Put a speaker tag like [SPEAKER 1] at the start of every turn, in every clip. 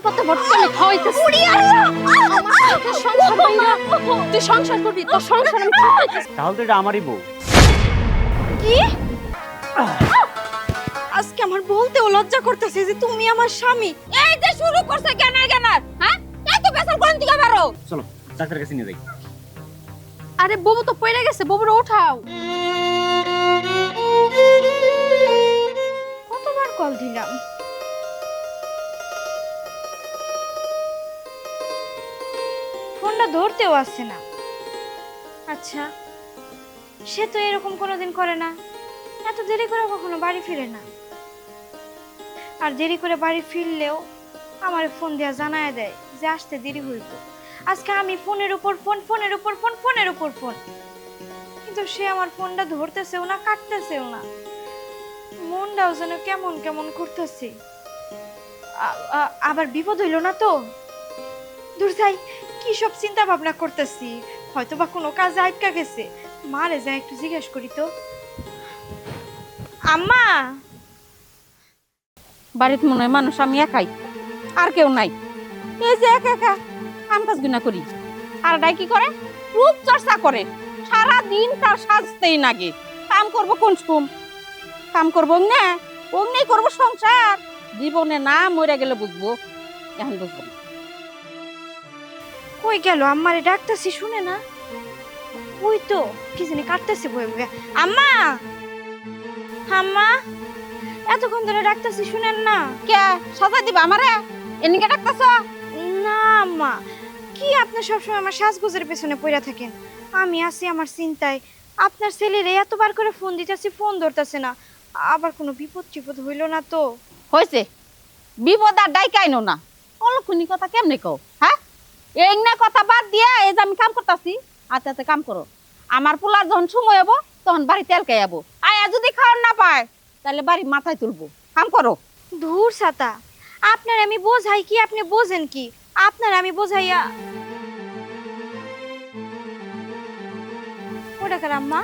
[SPEAKER 1] পাতা ভর্তি আমি খাওয়াইতেছি। তুই সংসার কইরা, তুই সংসার করবি, তোর সংসার আমি খাওয়াইতেছি।
[SPEAKER 2] তাহলে তো এটা আমারই বউ।
[SPEAKER 3] কি আজকে আমার বলতেও লজ্জা করতেছে যে তুমি আমার স্বামী।
[SPEAKER 1] এই যে শুরু করছে জ্ঞানার জ্ঞানার, হ্যাঁ? এত বেসার কোন দিকে বারো?
[SPEAKER 2] চলো ডাক্তারের কাছে নিয়ে যাই।
[SPEAKER 1] আরে বাবু তো পড়ে গেছে, বাবুরে উঠাও।
[SPEAKER 3] কতবার কল দিলাম, ফোনটা ধরতেও আসছে না। আচ্ছা, সে তো এরকম কোনোদিন করে না, এত দেরি করে কখনো বাড়ি ফিরে না। আর দেরি করে বাড়ি ফিরলেও আমার ফোন দেয়া জানায় দেয় যে আসতে দেরি হইব। আজকে আমি ফোনের উপর ফোন, ফোনের উপর ফোন, ফোনের উপর ফোন, কিন্তু সে আমার ফোনটা ধরতেছেও না, কাটতেছেও না। মনটাও যেন কেমন কেমন করতেছে। আবার বিপদ হইল না তো? দূর যাই, কি সব চিন্তা ভাবনা করতেছি, হয়তো বা কোনো কাজে আটকা গেছে। মারে যা একটু জিজ্ঞেস করি তো। আম্মা,
[SPEAKER 1] বাড়িতে মনে হয় মানুষ আমি একাই, আর কেউ নাই। এই যে একা একা কাম কাজ গুনা করি। আর ডাই কি করে? রূপ চর্চা করে। সারা দিন তার সাজতেই নাগে। কাম করব কোন সুম? কাম করব না, অমনি করব সংসার। জীবনে না মরে গেলে বুঝবো, এখন বুঝবো না।
[SPEAKER 3] কই গেল? আম্মারে ডাকতেছি শুনে না। ওই তো কি জানি কাটতেছে বই বই। আম্মা, আম্মা, এতক্ষণ ধরে ডাকতেছি শুনেন না।
[SPEAKER 1] কে সাজা দিবা আমারে? এনিকে ডাকতাছ?
[SPEAKER 3] না আম্মা, কি আপনি সবসময় আমার সাজগোজের পেছনে পড়ে থাকেন? আমি আছি আমার চিন্তায়। আপনার ছেলেরে এতবার করে ফোন দিতেছি, ফোন ধরতেছে না। আবার কোনো বিপদ টিপদ হইল না তো?
[SPEAKER 1] হয়েছে, বিপদ আর ডাইকাইনো না। অলক্ষণী কথা কেমনে কও? হ্যাঁ, এই না কথা বাদ দিয়া এই যে আমি কাম করতেছি, আতে আতে কাম করো। আমার পোলার যখন সময় হবো তখন বাড়ি তেলকে যাবো। আয়া যদি খাওয়ার না পায় তাহলে বাড়ি মাথায় তুলবো। কাম করো।
[SPEAKER 3] ধুর ছাতা, আপনার আমি বোঝাই কি, আপনি বোঝেন কি? আপনার আমি বোঝাইয়া ওটা কার আম্মা?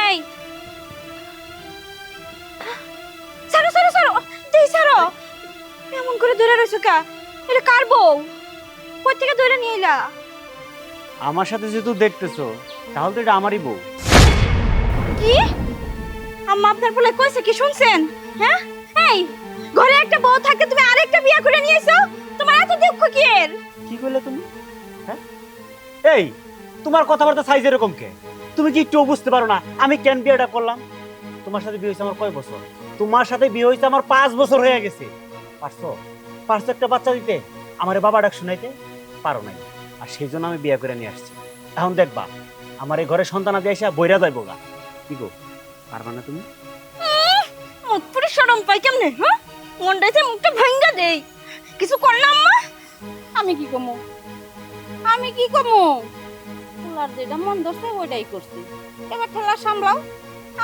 [SPEAKER 3] এই ছাড়ো ছাড়ো ছাড়ো, দেই ছাড়ো। এমন করে ধরে রইছো কা? এটা কার বউ? কই থেকে ধরে নিয়ে এলা?
[SPEAKER 2] আমার সাথে যেহেতু দেখতেছো তাহলে তো এটা আমারই বউ।
[SPEAKER 3] কি আম্মা আপনার বলে কইছে কি শুনছেন? হ্যাঁ, এই ঘরে একটা বউ থাকে, তুমি আরেকটা বিয়ে করে নিয়েছো? তোমার এত দুঃখ কি এর?
[SPEAKER 2] কি কইলে তুমি? হ্যাঁ, এই তোমার কথাবার্তা সাইজ এরকম কে? তুমি কি একটু বুঝতে পারো না আমি কেন বিয়েটা করলাম? তোমার সাথে বিয়ে হয়েছে আমার কয় বছর? তোমার সাথে বিয়ে হয়েছে আমার 5 বছর হয়ে গেছে। পারছো একটা বাচ্চা দিতে? আমার বাবা ডাক শুনাইতে পারো নাই, আর সেই জন্য আমি বিয়ে করে নিয়ে আসছি। এখন দেখবা আমার এই ঘরে সন্তানাদি এসে বইরা যাইব গা। কি গো, পারবা না তুমি?
[SPEAKER 3] মুখ পুরো শরম পাই কেমনে? হ্যাঁ, মনটাইতে মুখটা ভাঙ্গা দেই। কিছু কর না আম্মা?
[SPEAKER 1] আমি কি কমু? আমি কি কমু? পোলার যেটা মন ধরছে ওইটাই করছি। এবার ঠেলা সামলাও।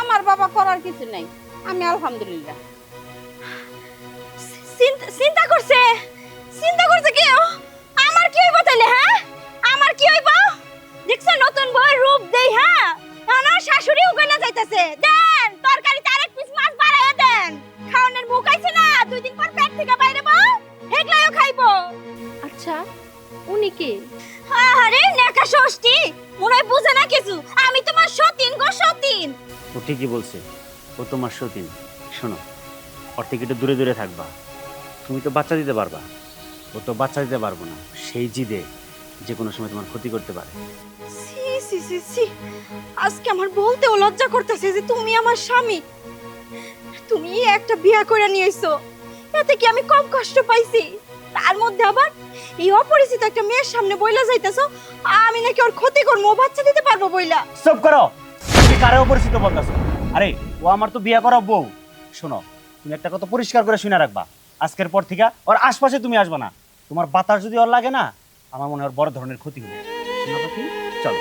[SPEAKER 1] আমার বাবা করার কিছু নাই, আমি আলহামদুলিল্লাহ।
[SPEAKER 3] চিন্তা করছে, চিন্তা করছে কি? আমার কি হইব তাইলে? হ্যাঁ, আমার কি হইব? দেখছো নতুন বউয়ের রূপ দেই? হ্যাঁ, আমার শাশুড়ি উগানা যাইতাছে। দেন তরকারিতে আরেক পিস মাছ বাড়াইয়া দেন। খাওনের মুখ আইছে না, 2 দিন পর পেট থেকে বাইরে বউ হেগলাইও খাইবো।
[SPEAKER 1] আচ্ছা, উনি কে?
[SPEAKER 3] আরে নেকা ষষ্ঠী, মনে হয় বুঝে না কিছু। আমি তোমার সতীন গো, সতীন।
[SPEAKER 2] ও ঠিকই বলছে, ও তোমার সতীন। শোনো, ওর থেকে একটু দূরে দূরে থাকবা। তুমি তো বাচ্চা দিতে পারবা, ও তো বাচ্চা দিতে পারবো না। সেই জিদে যে কোনো সময় তোমার ক্ষতি করতে পারে।
[SPEAKER 3] সি সি সি সি, আজকে আমার বলতেও লজ্জা করতেছে যে তুমি আমার স্বামী। তুমি একটা বিয়ে করে নিয়েছো, এতে কি আমি কম কষ্ট পাইছি? তার মধ্যে আবার এই অপরিচিত একটা মেয়ের সামনে বইলা যাইতেছো আমি নাকি ওর ক্ষতি করবো, ও বাচ্চা দিতে পারবো বইলা।
[SPEAKER 2] চুপ করো, তুমি কারে অপরিচিত বলতেছো? আরে ও আমার তো বিয়ে করা বউ। শোনো, তুমি একটা কথা পরিষ্কার করে শুনে রাখবা, আজকের পর থেকে ওর আশপাশে তুমি আসবে না। তোমার বাতাস যদি ওর লাগে না, আমার মনে হয় ওর বড় ধরনের ক্ষতি হবে। শোনো পাখি, চলো।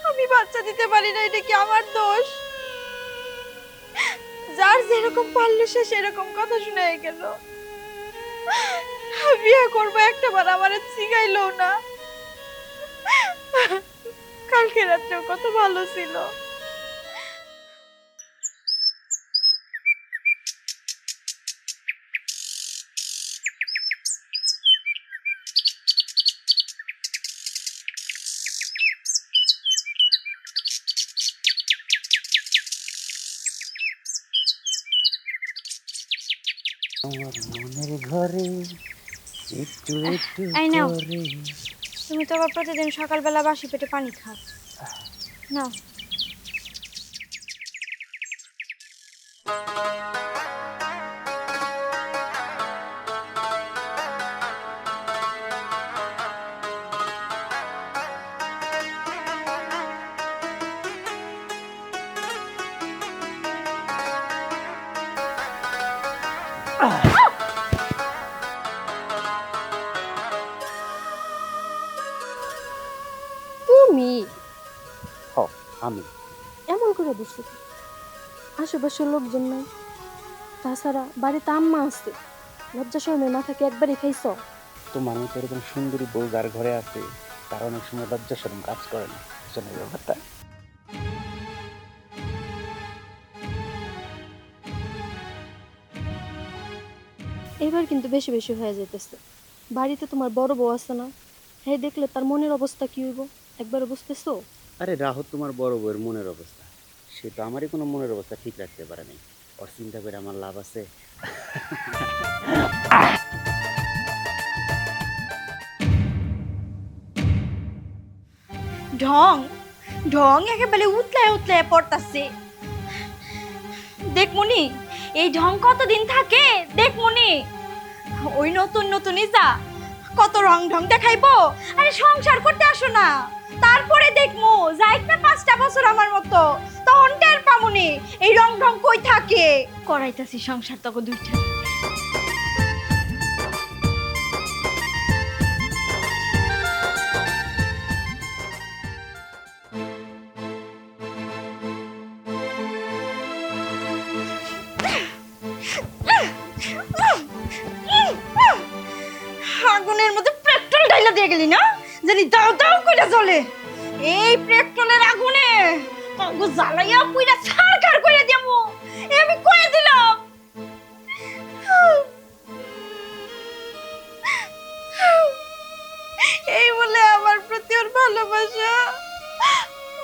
[SPEAKER 3] আমি বাচ্চা দিতে পারি না, এটা কি আমার দোষ? যেরকম পারলো সে সেরকম কথা শুনে গেল। বিয়ে করবো একটা বার আমার শিখাইলো না। কালকে রাত্রেও কত ভালো ছিল।
[SPEAKER 2] আমার মনের ঘরে একটু একটু
[SPEAKER 3] এই নাও।
[SPEAKER 2] করে।
[SPEAKER 3] তুমি তো আবার প্রতিদিন সকালবেলা বাসি পেটে পানি খাও। নাও।
[SPEAKER 4] তুমি
[SPEAKER 2] হ, আমি
[SPEAKER 4] এমন করে বসছো কেন? আশেপাশের লোকজন নাই, তাছাড়া বাড়িতে আম্মা আছে, লজ্জা শরমে মাথা কি একবারই খাইছো?
[SPEAKER 2] তোমার মতো এরকম সুন্দরী বউ যার ঘরে আছে তার অনেক সময় লজ্জা শরম কাজ করে না। শোনো এই ব্যাপারটা।
[SPEAKER 4] এবার কিন্তু বেশি বেশি হয়ে যেতেছে। বাড়িতে তোমার বড় বউ আছে না, হ্যাঁ দেখলে তার মনের অবস্থা কি হইব একবার বুঝতেছো?
[SPEAKER 2] আরে রাহুল তোমার বড় বউয়ের মনের অবস্থা, সে তো আমারই কোনো মনের অবস্থা ঠিক রাখতে পারে নাই। ওর চিন্তা করে আমার লাভ আছে?
[SPEAKER 3] ঢং ঢং একেবারে উতলায় উতলায় পড়তাছে। দেখমনি এই ঢং কতদিন থাকে দেখমনি। ওই নতুন নতুন ইসা কত রং ঢং দেখাইবো। আরে সংসার করতে আসো না, তারপরে দেখমু যাইত না 5টা বছর আমার মতো, তখন টের পামুনি এই রং ঢং কই থাকে। করাইতাছি সংসার তখন দুইটা। আগুনের মধ্যে পেট্রোল ঢাইলা দিয়ে গেলি না, জানি দাও দাও কইরা জ্বলে। এই পেট্রোলের আগুনে তগু জ্বালাইয়া পুইরা ছারখার কইরা দেবো, আমি কইয়া দিলাম। এই বলে আমার প্রতি ওর ভালোবাসা।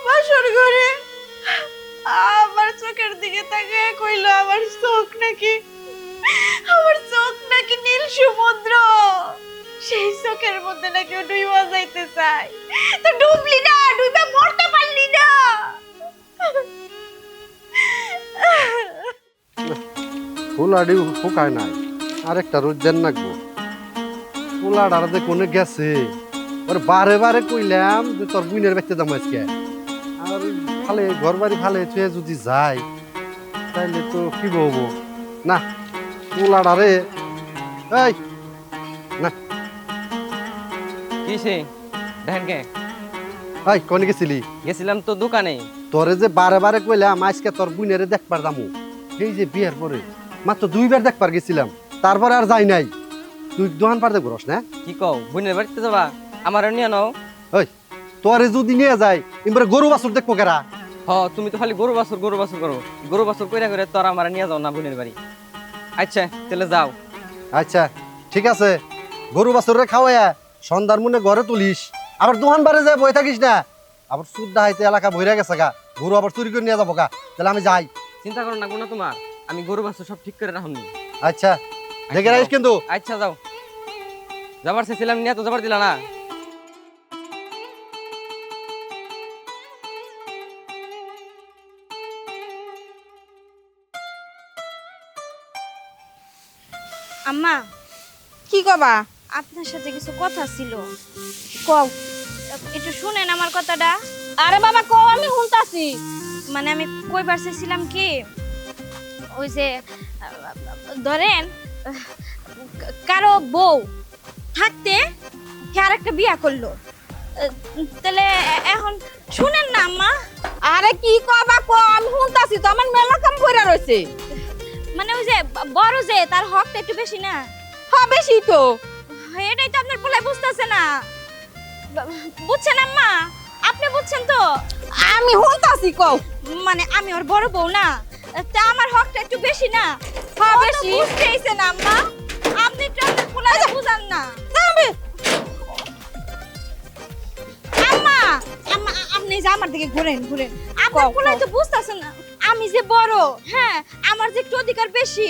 [SPEAKER 3] বাসর ঘরে আমার চোখের দিকে তাকিয়ে কইলো আমার চোখ নাকি নীল সমুদ্র। সেই চোখের মধ্যে নাকি ডুইবা যাইতে চাই, তো ডুবলি না, ডুইবা মরতে পারলি না।
[SPEAKER 5] ফুলাডি ফুকায় নাই, আরেকটা রোজ দেন নাকবো। ফুলাডার যে কোনে গেছে, ওর বারে বারে কইলাম যে তোর বুইনের বাচ্চা দাম আজকে, আর ফালে ঘর বাড়ি ফালে ছুঁয়ে যদি যায় তাইলে তো কি বলবো না। ফুলাডারে এই না
[SPEAKER 6] কিসে দেখেন কে
[SPEAKER 5] এই কোনে গেছিলি?
[SPEAKER 6] গেছিলাম তো দোকানে।
[SPEAKER 5] তোরে যে বারে বারে কইলাম আজকে তোর বুইনেরে দেখবার দামু, এই যে বিয়ের পরে মাত্র 2বার দেখবার গেছিলাম, তারপরে আর যাই নাই। তুই দোকান পারতে ঘুরস না?
[SPEAKER 6] কি কও বোনের বাড়িতে যাবা? আমার নিয়ে নাও।
[SPEAKER 5] ওই তোরে যদি নিয়ে যায় এবারে গরু বাছুর দেখবো কেরা?
[SPEAKER 6] হ তুমি তো খালি গরু বাছুর করো, গরু বাছুর কইরা করে তোর আমার নিয়ে যাও না বোনের বাড়ি। আচ্ছা তাহলে যাও।
[SPEAKER 5] আচ্ছা ঠিক আছে, গরু বাছুরে খাওয়াইয়া সন্ধ্যার মনে ঘরে তুলিস, আবার দোকান বারে যায় বই থাকিস না। আবার সুদ্ধা হাইতে এলাকা ভইরা গেছে গা, গরু আবার চুরি করে নিয়ে যাবো গা। তাহলে আমি যাই।
[SPEAKER 6] চিন্তা করো না কোনো তোমার, আমি গরু বাছুর সব ঠিক করে রাখুন।
[SPEAKER 5] আচ্ছা দেখে রাখিস কিন্তু।
[SPEAKER 6] আচ্ছা যাও। যাবার চেয়েছিলাম নিয়ে তো যাবার দিলা না।
[SPEAKER 3] আম্মা
[SPEAKER 1] কি কবা?
[SPEAKER 3] আপনার সাথে কিছু কথা ছিল,
[SPEAKER 1] কও।
[SPEAKER 3] একটু শুনেন আমার কথাটা।
[SPEAKER 1] আরে বাবা কও, আমি শুনতাছি।
[SPEAKER 3] মানে আমি কইবার চাইছিলাম কি, ওই যে ধরেন কারো বউ থাকতে সে আরেকটা বিয়া করলো, তাহলে এখন শুনেন না আম্মা।
[SPEAKER 1] আরে কি কবা কও, আমি শুনতাছি তো, আমার মেলা কাম কইরা রইছে।
[SPEAKER 3] বড় যে তার হকটা একটু বেশি না?
[SPEAKER 1] হ্যাঁ বেশি তো।
[SPEAKER 3] এটাই তো আপনার পোলায় বুঝতেছে না। বুঝছেন আম্মা? আপনি বুঝছেন তো?
[SPEAKER 1] আমি হুনতাছি কও।
[SPEAKER 3] মানে আমি ওর বড় বউ না, তা আমার হকটা একটু বেশি না?
[SPEAKER 1] হ্যাঁ
[SPEAKER 3] ও তো
[SPEAKER 1] বেশি।
[SPEAKER 3] বুঝতেইছে না আম্মা, আপনি তো আপনার পোলায় বুঝান না।
[SPEAKER 1] আমি
[SPEAKER 3] আম্মা, আম্মা আপনি যে আমার দিকে ঘুরেন ঘুরেন, আপনার
[SPEAKER 1] কও,
[SPEAKER 3] পোলায়
[SPEAKER 1] কও।
[SPEAKER 3] তো বুঝতেছে না আমি যে বড়, হ্যাঁ আমার যে একটু অধিকার বেশি।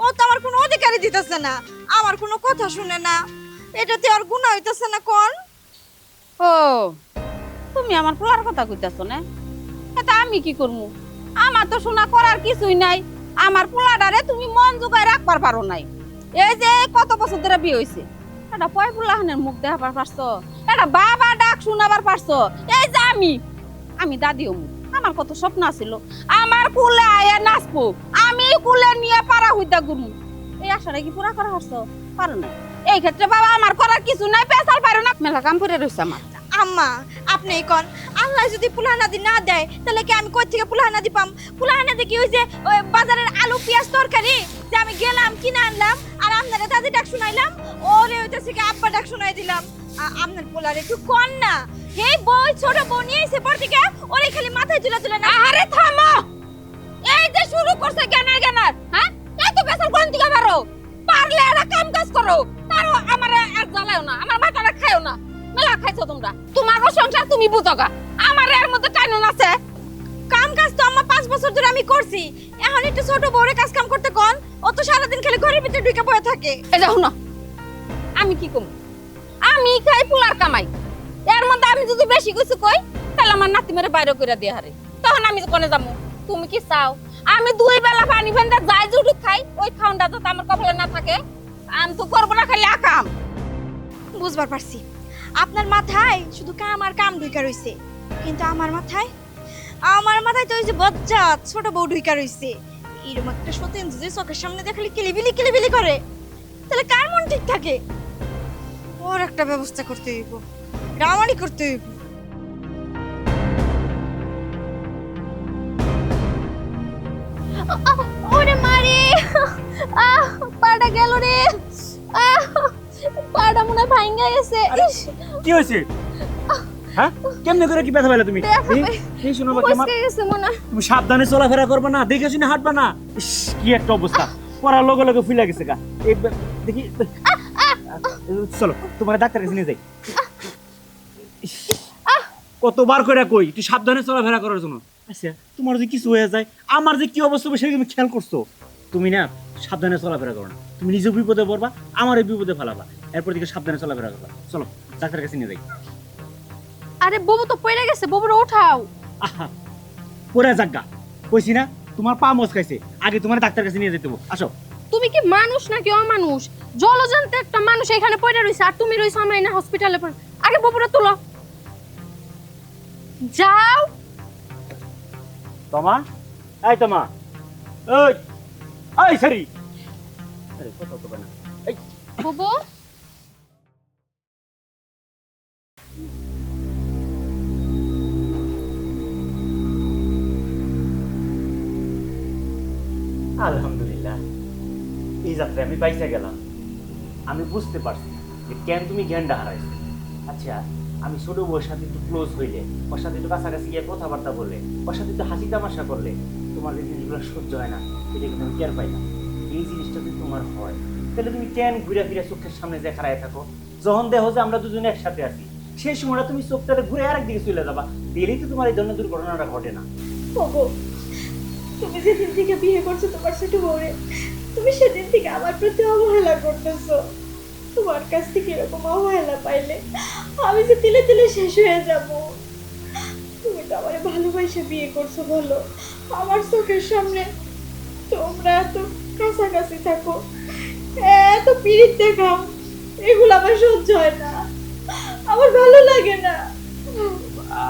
[SPEAKER 3] ও তো আমার কোনো অধিকারই দিতেছে না, আমার কোনো কথা শুনে না। এটাতে আর গুনাহ হইতেছে না কোন?
[SPEAKER 1] ও তুমি আমার পোলার কথা কইতাছো না? এটা আমি কি করমু? আমার তো শোনা করার কিছুই নাই। আমার পোলাডারে তুমি মন জোগায় রাখবার পারো নাই। এই যে কত বছর ধরে বিয়ে হইছে, এটা পয় পোলাহানের মুখ দেখাবার পারছো, এটা বাবা ডাক শোনাবার পারছো। এই যে আমি দাদি হমু, আমার কত স্বপ্ন ছিল আমার কুলে আয়া নাচবো, আমি কুলে নিয়ে পারা হইতা ঘুরমু। এই আশাটা কি পুরা করা পারছো? পারো না। এই ক্ষেত্রে বাবা আমার করার কিছু নাই, পেশাল পারো না, মেলা কাম করে রইছে আমার।
[SPEAKER 3] আম্মা আপনি কোন, আল্লাহ যদি পুলাহানাদি না দেয় তাহলে কি আমি কই থেকে পুলাহানাদি পাম? পুলাহানাদি কি ওই যে ওই বাজারের আলু পেঁয়াজ তরকারি যে আমি গেলাম কিনে আনলাম আর আপনারা দাদি ডাক শুনাইলাম, ওরে হইতাছে কি আব্বা ডাক শুনাই দিলাম? আপনার পোলার একটু কোন না, এই বই ছোট বউ নিয়ে এসে পর থেকে ওরে খালি মাথায় তুলে তুলে না।
[SPEAKER 1] আরে থামো, এই যে শুরু করছে জ্ঞানার জ্ঞানার, হ্যাঁ এত পেশাল কোন দিকে পারো? পারলে একটা কাম কাজ করো, তার আমার আর জ্বালাও না, আমার মাথাটা খায়ও না। মেলা খাইছো তোমরা, তোমার সংসার তুমি বুঝোগা, আমার এর মধ্যে টাইনুন আছে।
[SPEAKER 3] কাম কাজ তো আম্মা 5 বছর ধরে আমি করছি, এখন একটু ছোট বউরে কাজ কাম করতে কোন? ও তো সারাদিন খালি ঘরের ভিতরে ঢুকে বসে থাকে।
[SPEAKER 1] এই দেখো না, আমি কি কম, আমি খাই পোলার কামাই, এর মধ্যে আমি যদি বেশি কিছু কই তাহলে আমার নাতি মেরে বাইরে করে দিয়ে হারে, তখন আমি কোনে যাবো? তুমি কি চাও আমি 2 বেলা পানি ফেন্দা যাই জুটুক খাই, ওই খাউনটা তো আমার কপালে না থাকে? আমি তো করবো না খালি আকাম।
[SPEAKER 3] বুঝবার পারছি আপনার মাথায় শুধু কাম আর কাম ঢুইকা রইছে, কিন্তু আমার মাথায় তো ওই যে বজ্জাত ছোট বউ ঢুইকা রইছে। এরকম একটা সতেন যদি চোখের সামনে দেখালে কিলিবিলি করে, তাহলে কার মন ঠিক থাকে? ওর একটা ব্যবস্থা করতে হইব, রামানি করতে হইব।
[SPEAKER 4] ওরে মারে, পাটা গেল রে, পাটা মনে হয় ভাঙ্গা গেছে। ইস,
[SPEAKER 2] কি হয়েছে? হ্যাঁ কেমনে করে কি ব্যথা পেলে তুমি? এই শোনো বাকি আমার,
[SPEAKER 4] ফসকে গেছে মনে হয়।
[SPEAKER 2] তুমি সাবধানে চলাফেরা করবে না, দেখে শুনে হাঁটবে না। ইস, কি একটা অবস্থা, পড়ার লগে লগে ফুলে গেছে গা। এই দেখি চলো তোমার ডাক্তার কাছে নিয়ে যাই। ইস, কতবার করে কই তুই সাবধানে চলাফেরা করার জন্য। আচ্ছা তোমার যদি কিছু হয়ে যায় আমার যে কি অবস্থা হবে সেটা তুমি খেয়াল করছো? তুমি না সাবধানে চলাফেরা করো না, তুমি নিজে বিপদে পড়বা, আমার এই বিপদে ফেলাবা। এরপর দিকে সাবধানে চলাফেরা করবা। চলো ডাক্তারের কাছে নিয়ে যাই।
[SPEAKER 4] আরে বাবু তো পড়ে গেছে, বাবুরে উঠাও।
[SPEAKER 2] আহা পরে জাগা, কইছি না তোমার পা মচকাইছে, আগে তোমার ডাক্তার কাছে নিয়ে যেতে হবে। আসো।
[SPEAKER 4] তুমি কি মানুষ নাকি অমানুষ? জলজন্ত একটা মানুষ এখানে পড়ে রইছে আর তুমি রইছো আমার না হসপিটালে পড়ে। আগে বাবুরে তুলো, যাও।
[SPEAKER 2] তোমা, এই তোমা, ওই এই সরি, আরে কথা তো না। এই
[SPEAKER 4] বাবু
[SPEAKER 2] আলহামদুলিল্লাহ, এই যাত্রায় আমি পাইসা গেলাম। আমি বুঝতে পারছি যে কেন তুমি জ্ঞানটা হারাইছো। আচ্ছা আমি ছোট বউয়ের সাথে একটু ক্লোজ হইলে, ওর সাথে একটু কাছাকাছি গিয়ে কথাবার্তা বললে, ওর সাথে একটু হাসি তামাশা করলে তোমার যে জিনিসগুলো সহ্য হয় না, এটা কিন্তু আমি টের পাই না। এই জিনিসটা যদি তোমার হয় তাহলে তুমি কেন ঘুরে ফিরে চোখের সামনে যে খাড়ায় থাকো? যখন দেখো যে আমরা দুজনে একসাথে আছি সেই সময়টা তুমি চোখটাতে ঘুরে আরেক দিকে চলে যাবা, পেলেই তো তোমার এই ধরনের দুর্ঘটনাটা ঘটে না।
[SPEAKER 7] ওগো, তুমি যেদিন থেকে বিয়ে করছো তোমার ছোট বউরে, তুমি সেদিন থেকে আমার প্রতি অবহেলা করতেছো। তোমার কাছ থেকে এরকম অবহেলা পাইলে আমি যে তিলে তিলে শেষ হয়ে যাব। তুমি তো আমার ভালোবাসে বিয়ে করছো, বলো আমার চোখের সামনে তোমরা এত কাছাকাছি থাকো, এত পিরিত দেখাও, এগুলো আমার সহ্য হয় না, আমার ভালো লাগে না।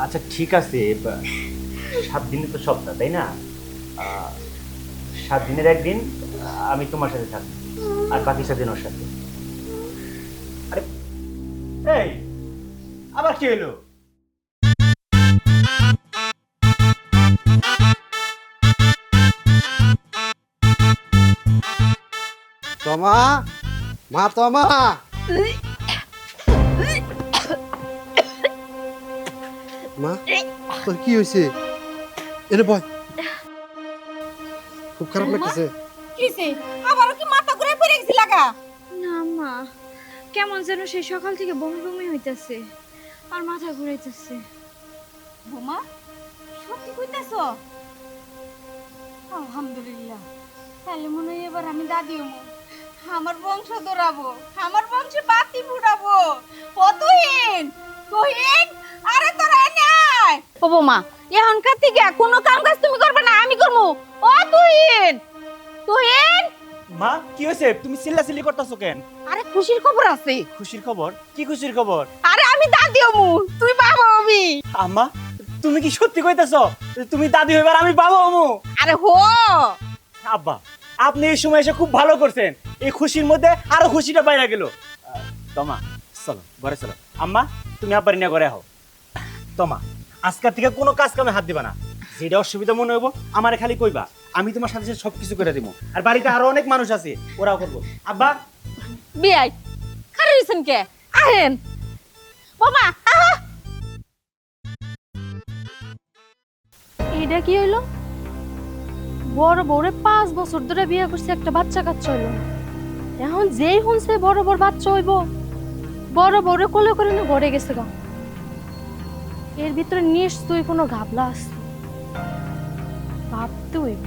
[SPEAKER 2] আচ্ছা ঠিক আছে, 7 দিনে তো সপ্তাহ তাই না? 7 দিনের একদিন আমি তোমার সাথে থাকবো আর বাকি 7 দিন ওর সাথে। আরে এই আবার কি হলো?
[SPEAKER 5] তমা, মা তমা। মা, তোর কি হয়েছে? এনে বয়। খুব খারাপ লাগতেছে।
[SPEAKER 1] কিসে আবারও কি মাথা ঘুরে পড়ে গেছি লাগা?
[SPEAKER 3] না মা, কেমন যেন সেই সকাল থেকে বমি বমি হইতাছে আর মাথা ঘুরাইতেছে।
[SPEAKER 1] বোমা সত্যি কইতাছো? আলহামদুলিল্লাহ, তাহলে মনে হয় এবার আমি দাদি হমু, আমার বংশ দৌড়াবো, আমার বংশে বাতি ফুটাবো। ও তুহিন, তুহিন, আরে তোরা এনে আয়। ও বোমা, এখনকার থেকে কোনো কাম কাজ তুমি করবে না, আমি করবো। ও তুহিন, তুহিন।
[SPEAKER 2] মা কি হয়েছে? তুমি চিল্লাচিল্লি করতেছো কেন?
[SPEAKER 1] আরে খুশির খবর আছে।
[SPEAKER 2] খুশির খবর? কি খুশির খবর?
[SPEAKER 1] আরে আমি দাদি হমু, তুই বাবা হবি।
[SPEAKER 2] আম্মা তুমি কি সত্যি কইতাছো তুমি দাদি হইবার আমি বাবা হমু?
[SPEAKER 1] আরে হো।
[SPEAKER 2] আব্বা আপনি এই সময় এসে খুব ভালো করছেন, এই খুশির মধ্যে আরো খুশিটা বাইরে গেল। তোমা চলো ঘরে চলো। আম্মা তুমি আব্বার নিয়ে ঘরে হও। তোমা আজকের থেকে কোনো কাজ কামে হাত দিবা না, যেটা অসুবিধা মনে হইব আমারে খালি কইবা, আমি তোমার সাথে সাথে সবকিছু করে দিব। আর বাড়িতে আরো অনেক মানুষ আছে, ওরাও করবো। আব্বা
[SPEAKER 1] বিয়াই খারে হইছেন কে? আহেন বোমা। আহা,
[SPEAKER 4] এটা কি হইলো? বড় বউরে 5 বছর ধরে বিয়ে করছে, একটা বাচ্চা কাচ্চা হইলো না। এখন যেই শুনছে বড় বড় বাচ্চা হইব, বড় বউরে কোলে করে না ঘরে গেছে গা। এর ভিতরে নিশ্চয়ই কোনো ঘাবলা আছে, ভাবতে হইব।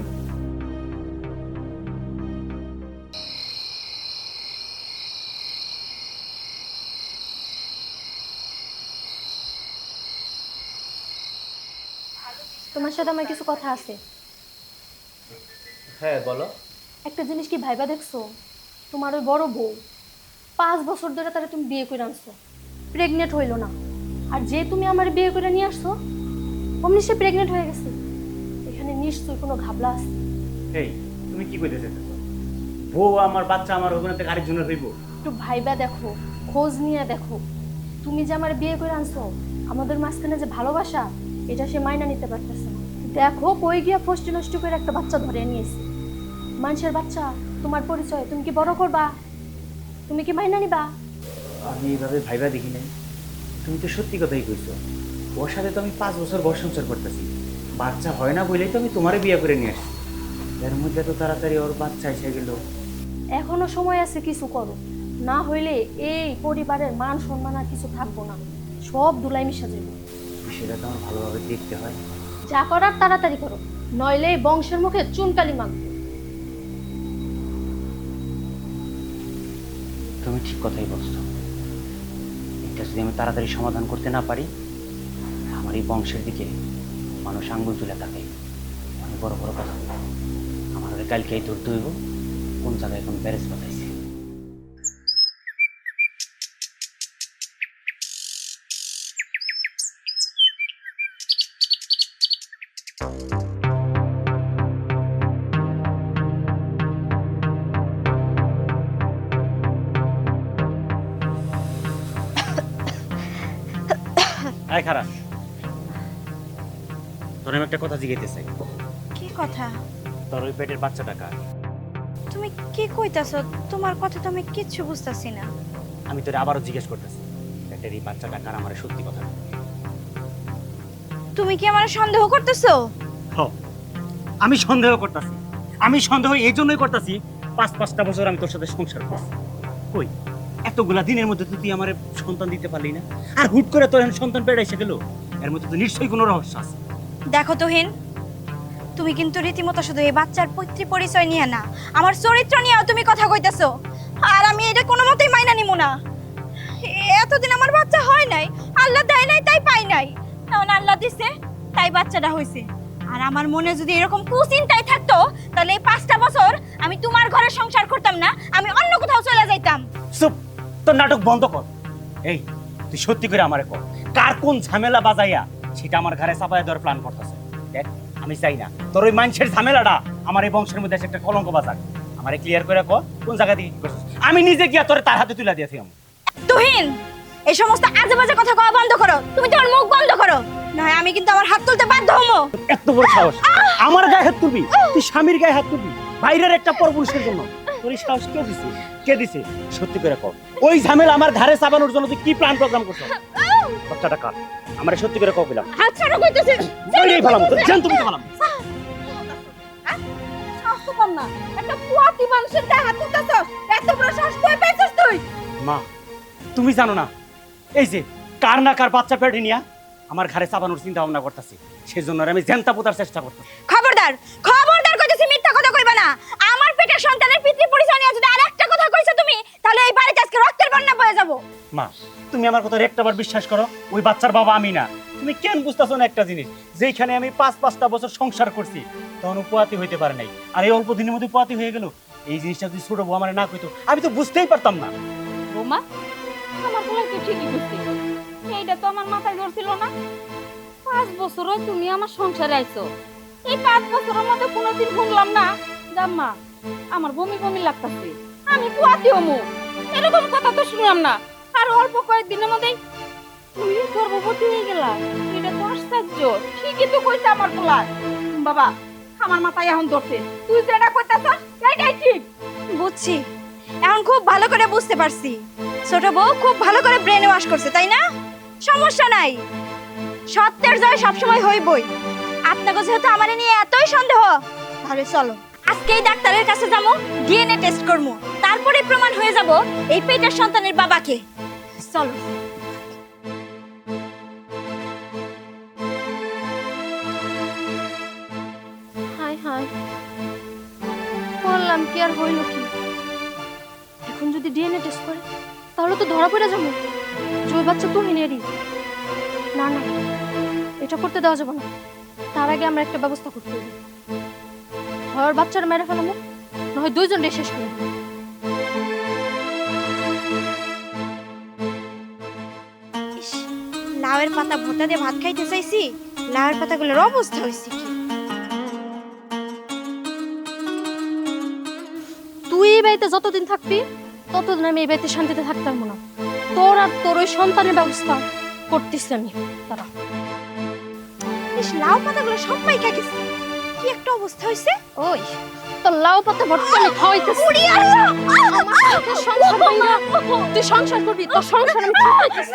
[SPEAKER 4] তোমার সাথে আমার কিছু কথা আছে।
[SPEAKER 2] হ্যাঁ বলো।
[SPEAKER 4] একটা জিনিস কি ভাইবা দেখছো? তোমার ওই বড় বউ 5 বছর ধরে তারা তুমি বিয়ে করে আনছো, প্রেগনেন্ট হইলো না। আর যে তুমি আমার বিয়ে করে নিয়ে আসছো, অমনি সে প্রেগনেন্ট হয়ে গেছে। এখানে নিশ্চয়ই কোনো ঘাবলা আছে।
[SPEAKER 2] এই তুমি কি কইতে চাইতেছো? বউ আমার বাচ্চা আমার ওখানে থেকে আরেকজনের হইব?
[SPEAKER 4] একটু ভাইবা দেখো, খোঁজ নিয়ে দেখো। তুমি যে আমার বিয়ে করে আনছো, আমাদের মাঝখানে যে ভালোবাসা, এটা সে মাইনা নিতে পারতেছে না। দেখো কই গিয়া ফষ্টি নষ্টি করে একটা বাচ্চা ধরে নিয়েছে। মানুষের বাচ্চা, তোমার পরিচয়, তুমি কি বড় করবা? তুমি কি মাইনা নিবা?
[SPEAKER 2] আমি এইভাবে ভাইবা দেখি নাই। তুমি তো সত্যি কথাই কইছো, ওর সাথে তো আমি 5 বছর ঘর সংসার করতেছি, বাচ্চা হয় না বলেই তো আমি তোমারে বিয়ে করে নিয়ে আসছি। এর মধ্যে তো তাড়াতাড়ি ওর বাচ্চা এসে গেল।
[SPEAKER 4] এখনো সময় আছে, কিছু করো, না হইলে এই পরিবারের মান সম্মান আর কিছু থাকবো না, সব ধুলাই মিশা যাবে।
[SPEAKER 2] সেটা তো আমার ভালোভাবে দেখতে হয়।
[SPEAKER 4] যা করার তাড়াতাড়ি করো, নইলে এই বংশের মুখে চুনকালি মাখবে।
[SPEAKER 2] তুমি ঠিক কথাই বলছো, এটা যদি আমি তাড়াতাড়ি সমাধান করতে না পারি, আমার এই বংশের দিকে মানুষ আঙ্গুল তুলে তাকাই, অনেক বড় বড় কথা বলবো। আমার কালকেই ধরতে হইব কোন জায়গায় কোন ব্যারেজ বাতাইছে। আয় খারাপ, তোর আমি একটা কথা জিজ্ঞাসা চাই।
[SPEAKER 3] কি কথা?
[SPEAKER 2] তোর ওই পেটের বাচ্চাটা কার?
[SPEAKER 3] তুমি কি কইতাছো? তোমার কথা তো আমি কিচ্ছু বুঝতাছি না।
[SPEAKER 2] আমি তোরে আবারও জিজ্ঞেস করতেছি, পেটের এই বাচ্চাটা কার? আমার সত্যি কথা।
[SPEAKER 3] তুমি কি আমার সন্দেহ করতেছো?
[SPEAKER 2] আমি সন্দেহ করতেছি, আমি সন্দেহ এই জন্যই করতেছি, 5-5টা বছর আমি তোর সাথে সংসার করছি, কই এতগুলা দিনের মধ্যে তুই আমার সন্তান দিতে পারলি না, আর হুট করে তোর সন্তান পেটে এসে গেল। এর মধ্যে তো নিশ্চয়ই কোনো রহস্য আছে।
[SPEAKER 3] দেখো তুহিন, তুমি কিন্তু রীতিমতো শুধু এই বাচ্চার পৈতৃ পরিচয় নিয়ে না, আমার চরিত্র নিয়েও তুমি কথা কইতাছো, আর আমি এটা কোনো মতেই মাইনা নিব না। এতদিন আমার বাচ্চা হয় নাই, আল্লাহ দেয় নাই তাই পাই নাই, এখন আল্লাহ দিছে তাই বাচ্চাটা হইছে। আর আমার মনে যদি এরকম কুচিন্তাই থাকতো, তাহলে এই 5টা বছর আমি তোমার ঘরে সংসার করতাম না, আমি অন্য কোথাও চলে যাইতাম।
[SPEAKER 2] চুপ, তোর নাটক বন্ধ কর। এই তুই সত্যি করে আমারে কর, কার কোন ঝামেলা বাজাইয়া সেটা আমার ঘরে চাপায় দেওয়ার প্ল্যান করতেছে। দেখ আমি চাই না তোর ওই মানুষের ঝামেলাটা আমার এই বংশের মধ্যে একটা কলঙ্ক বাজাক। আমারে ক্লিয়ার করে কর কোন জায়গা থেকে কি করছিস। আমি নিজে গিয়া তোরে তার হাতে তুলে দিয়েছি।
[SPEAKER 3] তুহিন, এই সমস্ত আজে বাজে কথা কওয়া বন্ধ করো, তুমি তোমার মুখ বন্ধ করো, না আমি কিন্তু আমার হাত তুলতে বাধ্য হবো।
[SPEAKER 2] এত বড় সাহস, আমার গায়ে হাত তুলবি? তুই স্বামীর গায়ে হাত তুলবি বাইরের একটা পরপুরুষের জন্য? তোর এই সাহস কে দিছে? কে দিছে? সত্যি করে কও, ওই ঝামেলা আমার ঘাড়ে চাপানোর জন্য তুই কি প্ল্যান প্রোগ্রাম করছ? বাচ্চাটা কার? আমারে সত্যি করে কও বললাম।
[SPEAKER 1] হাত ছাড়ো কইতেছি।
[SPEAKER 2] ওইটাই ভালো মতো জান, তুমি তো ভালো
[SPEAKER 1] সাহস তো কম না, একটা পুয়াতি মানুষের গায়ে হাত তুলতেছস, এত বড় সাহস কই পেয়েছিস তুই?
[SPEAKER 2] মা, তুমি জানো না এই যে কার না কার বাচ্চা পেটে নিয়া আমার ঘরে চাপানোর চিন্তা ভাবনা করতেছি, সেজন্য আমি জেন্তা পোতার চেষ্টা করতেছি।
[SPEAKER 3] খবরদার খবরদার কইতেছি, মিথ্যা কথা কইবা না। আমার পেটের সন্তানের পিতৃ পরিচয় নিয়ে যদি আরেকটা কথা কইছো তুমি, তাহলে এই বাড়িতে আজকে রক্তের বন্যা বয়ে যাব।
[SPEAKER 2] মা, তুমি আমার কথা একটাবার বিশ্বাস করো, ওই বাচ্চার বাবা আমি না। তুমি কেন বুঝতেছো না একটা জিনিস, যেখানে আমি 5-5টা বছর সংসার করছি তখন পোয়াতি হইতে পারে নাই, আর এই অল্প দিনের মধ্যে পোয়াতি হয়ে গেল। এই জিনিসটা যদি ছোট বউ আমার না কইতো আমি তো বুঝতেই পারতাম না।
[SPEAKER 1] বৌমা, আমার বলে তো ঠিকই বুঝছি, এইটা তো আমার মাথায় ধরছিল না। 5 বছরও তুমি আমার সংসারে আইছো, এই 5 বছরের মধ্যে কোনোদিন শুনলাম না জাম্মা আমার বমি বমি লাগতাছে, আমি পুয়াতি হমু, এরকম কথা তো শুনলাম না। আর অল্প কয়েকদিনের মধ্যেই তুমি গর্ভবতী হয়ে গেলা, এটা তো আশ্চর্য। ঠিকই তো কইছে আমার পোলা। বাবা, আমার মাথায় এখন ধরছে, তুই যেটা কইতাছস এইটাই ঠিক।
[SPEAKER 3] বুঝছি, এখন খুব ভালো করে বুঝতে পারছি। ছোট বউ খুব ভালো করে ব্রেন ওয়াশ করছে, তাই না? সমস্যা নাই, সত্যের জয় সবসময় হইবই। আপনাকে যেহেতু আমারে নিয়ে এতই সন্দেহ, তাহলে চলো আজকেই ডাক্তারের কাছে যাবো, ডিএনএ টেস্ট করবো, তারপরে প্রমাণ হয়ে যাব এই পেটের সন্তানের বাবাকে। চলো।
[SPEAKER 4] হাই হাই, বললাম কি আর হইল কি? এখন যদি ডিএনএ টেস্ট করে তাহলে তো ধরা পড়ে যাবো যে ওই বাচ্চা তুহিনেরই। না না, এটা করতে দেওয়া যাবে না। তার আগে আমরা একটা ব্যবস্থা করতে হবে। হয় ওর বাচ্চারা মেরে ফেলামো, না হয় দুইজনকে শেষ করে দেবো।
[SPEAKER 3] ইস, লাউয়ের পাতা ভর্তা দিয়ে ভাত খাইতে চাইছি, লাউয়ের পাতাগুলোর অবস্থা হয়েছে কি?
[SPEAKER 4] তুই এই বাড়িতে যতদিন থাকবি ততদিন আমি এই বাড়িতে শান্তিতে থাকতে পারবো না। তোর আর তোর ওই সন্তানের ব্যবস্থা করতেছি আমি। তারা
[SPEAKER 3] ইস, লাউ পাতাগুলো সব পাইকা গেছে, কি একটা অবস্থা হয়েছে।
[SPEAKER 4] ওই তোর লাউ পাতা ভর্তা আমি খাওয়াইতেছি। আমার সাথে সংসার ভাঙা, তুই সংসার করবি, তোর সংসার আমি খাওয়াইতেছি।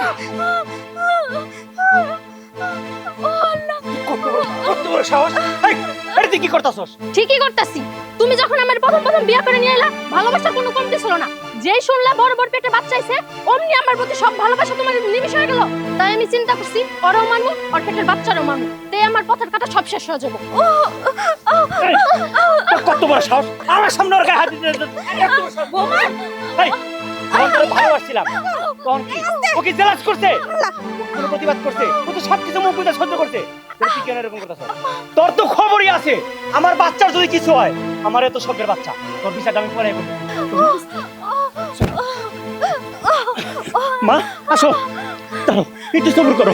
[SPEAKER 2] কত বড় সাহস! এই, এটা তুই কি করতাছস?
[SPEAKER 4] ঠিকই করতেছি। তুমি যখন আমার প্রথম প্রথম বিয়ে করে নিয়ে এলা, ভালোবাসার কোনো কমতি ছিল না। যেই শুনলা বড় বড় পেটে বাচ্চা আইছে, অমনি আমার প্রতি সব ভালোবাসা তোমার নিমিশ হয়ে গেল। তাই আমি চিন্তা করছি ওরাও মানবো, ওর পেটের বাচ্চারাও মানবো, তাই আমার পথের কাটা সব শেষ হয়ে যাবো।
[SPEAKER 2] এই, তোর কত বড় সাহস! আমার সামনে ওর গায়ে হাত দিতে! এত বড় সাহস! এই, আমি তোরে ভালোবাসছিলাম, তখন কি ও কি জেলাস করছে? কোনো প্রতিবাদ করছে? ও তো সবকিছু মুখ বুঝে সহ্য করছে। তোর কি কেন এরকম করতেছ? তোর তো খবরই আছে, আমার বাচ্চার যদি কিছু হয়, আমার এত শখের বাচ্চা, তোর বিচারটা আমি পরে করব। মা, আসো, দাঁড়াও, একটু সবুর করো।